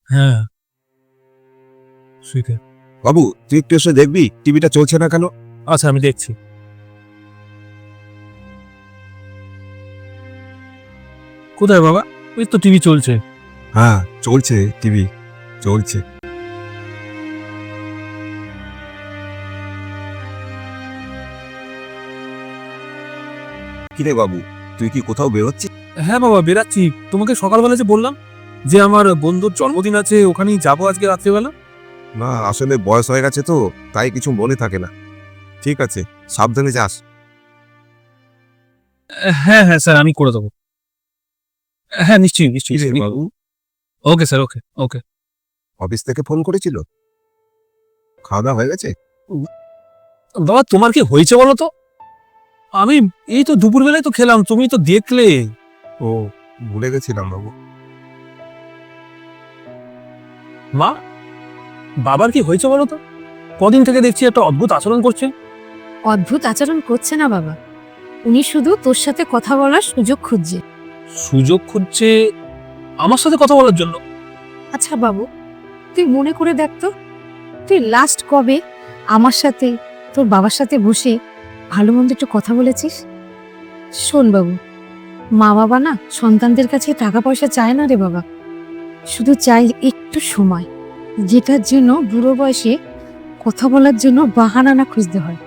হ্যাঁ, শুইতে। বাবু তুই একটু এসে দেখবি টিভিটা চলছে না কেন? আচ্ছা, আমি দেখছি। কোথায় বাবা? ওই তো টিভি চলছে। হ্যাঁ চলছে, টিভি চলছে। কিরে বাবু, তুই কি কোথাও বেরোচ্ছিস? হ্যাঁ বাবা, বেরাচ্ছি। তোমাকে সকালবেলা যে বললাম যে আমার বন্ধুর জন্মদিন আছে, ওখানেই যাবো আজকে রাত্রিবেলা। না আসলে বয়স হয়ে গেছে তো, তাই কিছু মনে থাকে না। ঠিক আছে, সাবধানে যাস। হ্যাঁ হ্যাঁ স্যার, আমি করে দেবো। হ্যাঁ নিশ্চয়ই নিশ্চয়ই। কিরে বাবু, ওকে স্যার, ওকে ওকে। অফিস থেকে ফোন করেছিল? খাওয়া দাওয়া হয়ে গেছে? বাবা তোমার কি হয়েছে বলো তো? আমি এই তো দুপুরবেলায় তো খেলাম, তুমি তো দেখলে। ও, ভুলে গেছিলাম বাবু। মা, বাবার কি হয়েছে বলো তো? কদিন থেকে দেখছি একটা অদ্ভুত আচরণ করছে। অদ্ভুত আচরণ করছে না বাবা, উনি শুধু তোর সাথে কথা বলার সুযোগ খুঁজছে। সুযোগ খুঁজছে আমার সাথে কথা বলার জন্য? আচ্ছা বাবু, তুই মনে করে দেখ তো, তুই লাস্ট কবে আমার সাথে তোর বাবার সাথে বসে ভালো মন্দ একটু কথা বলেছিস? শোন বাবু, মা বাবা না সন্তানদের কাছে টাকা পয়সা চায় না রে বাবা, শুধু চাই একটু সময়, যেটার জন্য বুড়ো বয়সে কথা বলার জন্য বাহানা না খুঁজতে হয়।